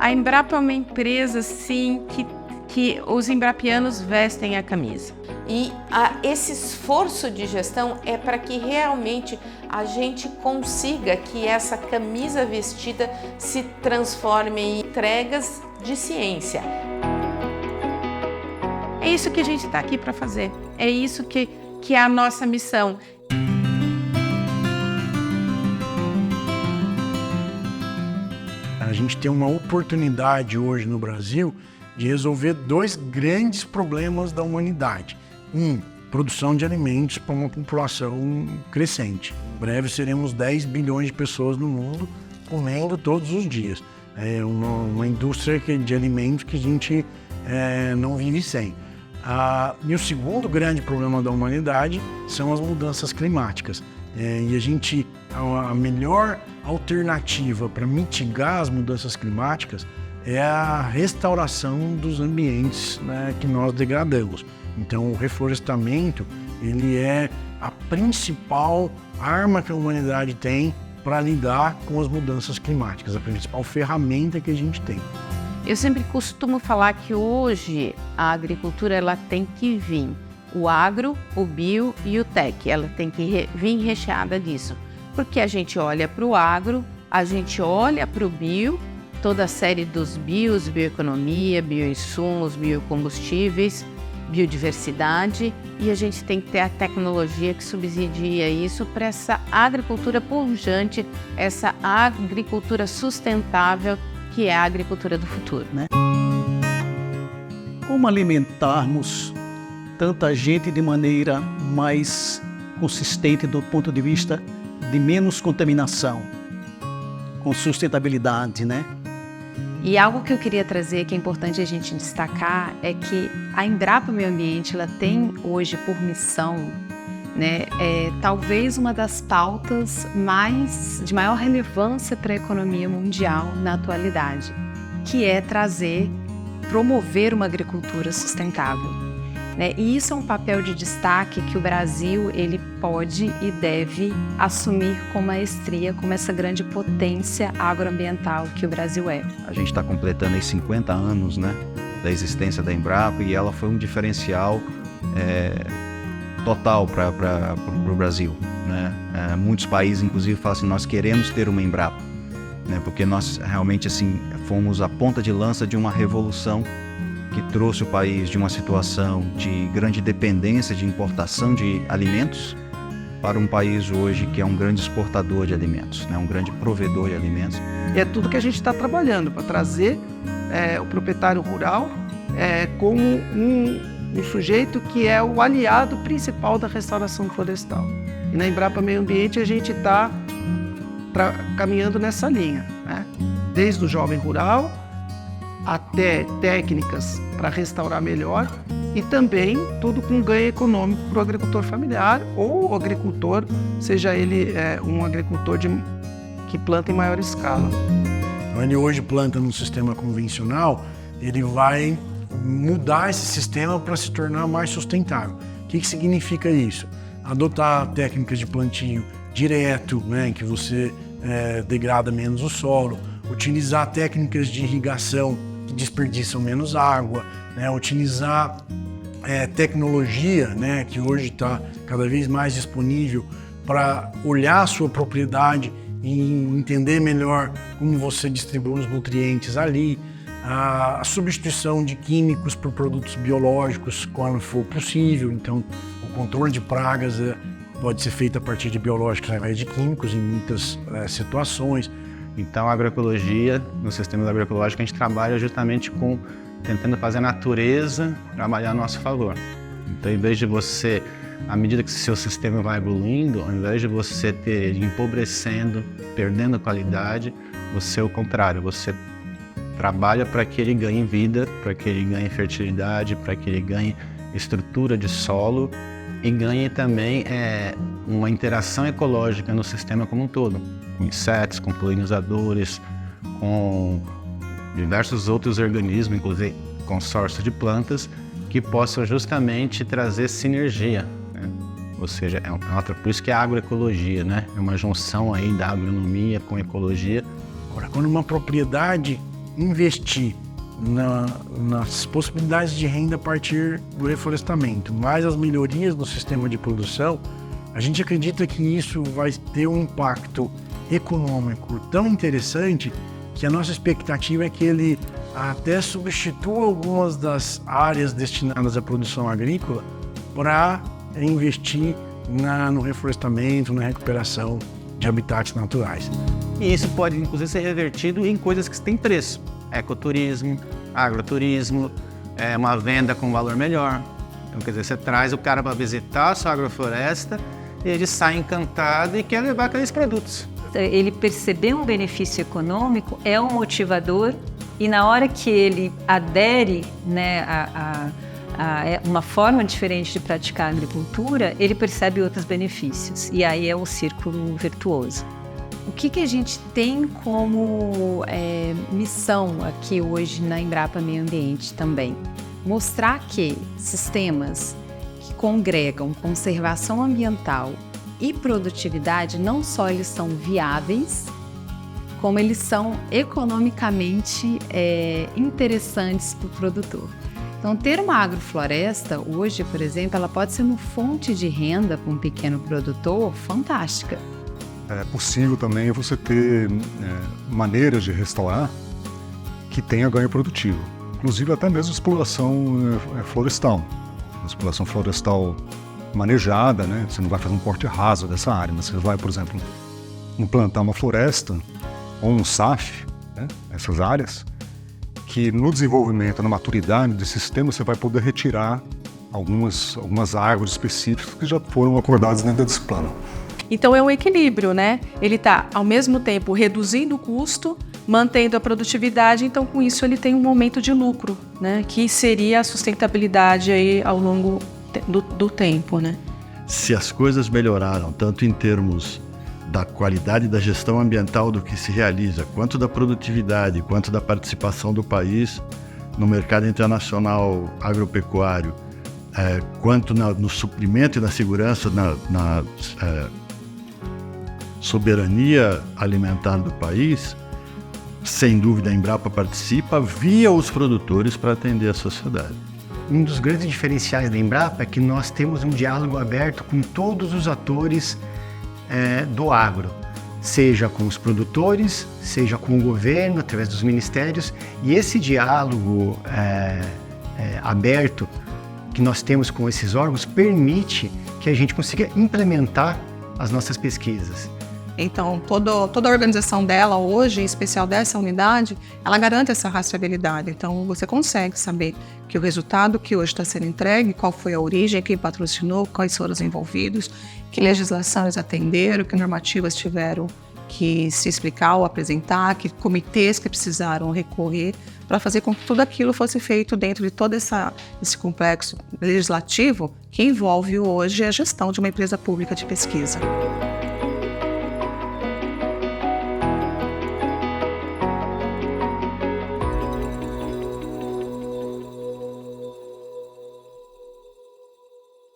A Embrapa é uma empresa, sim, que os embrapianos vestem a camisa. E esse esforço de gestão é para que realmente a gente consiga que essa camisa vestida se transforme em entregas de ciência. É isso que a gente está aqui para fazer. É isso que é a nossa missão. A gente tem uma oportunidade hoje no Brasil de resolver dois grandes problemas da humanidade. Produção de alimentos para uma população crescente. Em breve seremos 10 bilhões de pessoas no mundo comendo todos os dias. É uma indústria de alimentos que a gente não vive sem. E o segundo grande problema da humanidade são as mudanças climáticas. E a melhor alternativa para mitigar as mudanças climáticas é a restauração dos ambientes, né, que nós degradamos. Então, o reflorestamento, ele é a principal arma que a humanidade tem para lidar com as mudanças climáticas, a principal ferramenta que a gente tem. Eu sempre costumo falar que hoje a agricultura ela tem que vir, o agro, o bio e o tech, ela tem que vir recheada disso. Porque a gente olha para o agro, a gente olha para o bio, toda a série dos bios, bioeconomia, bioinsumos, biocombustíveis, biodiversidade, e a gente tem que ter a tecnologia que subsidia isso para essa agricultura pujante, essa agricultura sustentável, que é a agricultura do futuro, né? Como alimentarmos tanta gente de maneira mais consistente do ponto de vista de menos contaminação, com sustentabilidade, né? E algo que eu queria trazer, que é importante a gente destacar, é que a Embrapa Meio Ambiente ela tem hoje por missão, né, talvez uma das pautas de maior relevância para a economia mundial na atualidade, que é promover uma agricultura sustentável. Né? E isso é um papel de destaque que o Brasil ele pode e deve assumir com maestria, como essa grande potência agroambiental que o Brasil é. A gente está completando aí 50 anos, né, da existência da Embrapa, e ela foi um diferencial total para o Brasil. Né? Muitos países, inclusive, falam assim, nós queremos ter uma Embrapa, né, porque nós realmente assim, fomos a ponta de lança de uma revolução que trouxe o país de uma situação de grande dependência de importação de alimentos para um país hoje que é um grande exportador de alimentos, né? Um grande provedor de alimentos. É tudo que a gente está trabalhando para trazer o proprietário rural como um sujeito que é o aliado principal da restauração florestal. E na Embrapa Meio Ambiente a gente está caminhando nessa linha, né? Desde o jovem rural até técnicas para restaurar melhor e também tudo com ganho econômico para o agricultor familiar ou o agricultor, seja ele um agricultor que planta em maior escala. Então, ele hoje planta no sistema convencional, ele vai mudar esse sistema para se tornar mais sustentável. O que significa isso? Adotar técnicas de plantio direto, né, em que você degrada menos o solo, utilizar técnicas de irrigação que desperdiçam menos água, né? Utilizar tecnologia, né? Que hoje está cada vez mais disponível para olhar a sua propriedade e entender melhor como você distribui os nutrientes ali, a substituição de químicos por produtos biológicos quando for possível. Então, o controle de pragas pode ser feito a partir de biológicos ao invés de químicos em muitas situações. Então, a agroecologia, no sistema agroecológico, a gente trabalha justamente tentando fazer a natureza trabalhar a nosso favor. Então, em vez de você, à medida que seu sistema vai evoluindo, ao invés de você ter empobrecendo, perdendo qualidade, você é o contrário, você trabalha para que ele ganhe vida, para que ele ganhe fertilidade, para que ele ganhe estrutura de solo e ganhe também uma interação ecológica no sistema como um todo, com insetos, com polinizadores, com diversos outros organismos, inclusive consórcio de plantas, que possam justamente trazer sinergia, né? Ou seja, por isso que é a agroecologia, né? É uma junção aí da agronomia com ecologia. Agora, quando uma propriedade investir nas possibilidades de renda a partir do reflorestamento, mais as melhorias no sistema de produção, a gente acredita que isso vai ter um impacto econômico tão interessante que a nossa expectativa é que ele até substitua algumas das áreas destinadas à produção agrícola para investir no reflorestamento, na recuperação de habitats naturais. E isso pode, inclusive, ser revertido em coisas que têm preço. Ecoturismo, agroturismo, uma venda com valor melhor. Então, quer dizer, você traz o cara para visitar a sua agrofloresta e ele sai encantado e quer levar aqueles produtos. Ele perceber um benefício econômico é um motivador e na hora que ele adere, né, a uma forma diferente de praticar a agricultura, ele percebe outros benefícios e aí é um círculo virtuoso. O que a gente tem como missão aqui hoje na Embrapa Meio Ambiente também? Mostrar que sistemas que congregam conservação ambiental e produtividade, não só eles são viáveis, como eles são economicamente interessantes para o produtor. Então, ter uma agrofloresta hoje, por exemplo, ela pode ser uma fonte de renda para um pequeno produtor fantástica. É possível também você ter maneiras de restaurar que tenha ganho produtivo. Inclusive até mesmo exploração florestal. Exploração florestal manejada, né? Você não vai fazer um corte raso dessa área, mas você vai, por exemplo, implantar uma floresta ou um SAF, né? Essas áreas, que no desenvolvimento, na maturidade desse sistema, você vai poder retirar algumas árvores específicas que já foram acordadas dentro desse plano. Então é um equilíbrio, né? Ele está, ao mesmo tempo, reduzindo o custo, mantendo a produtividade, então com isso ele tem um momento de lucro, né? Que seria a sustentabilidade aí ao longo do tempo, né? Se as coisas melhoraram, tanto em termos da qualidade da gestão ambiental do que se realiza, quanto da produtividade, quanto da participação do país no mercado internacional agropecuário, quanto no suprimento e na segurança, na soberania alimentar do país, sem dúvida a Embrapa participa via os produtores para atender a sociedade. Um dos grandes diferenciais da Embrapa é que nós temos um diálogo aberto com todos os atores do agro, seja com os produtores, seja com o governo, através dos ministérios, e esse diálogo aberto que nós temos com esses órgãos permite que a gente consiga implementar as nossas pesquisas. Então, toda a organização dela hoje, em especial dessa unidade, ela garante essa rastreabilidade. Então, você consegue saber que o resultado que hoje está sendo entregue, qual foi a origem, quem patrocinou, quais foram os envolvidos, que legislação eles atenderam, que normativas tiveram que se explicar ou apresentar, que comitês que precisaram recorrer para fazer com que tudo aquilo fosse feito dentro de todo esse complexo legislativo que envolve hoje a gestão de uma empresa pública de pesquisa.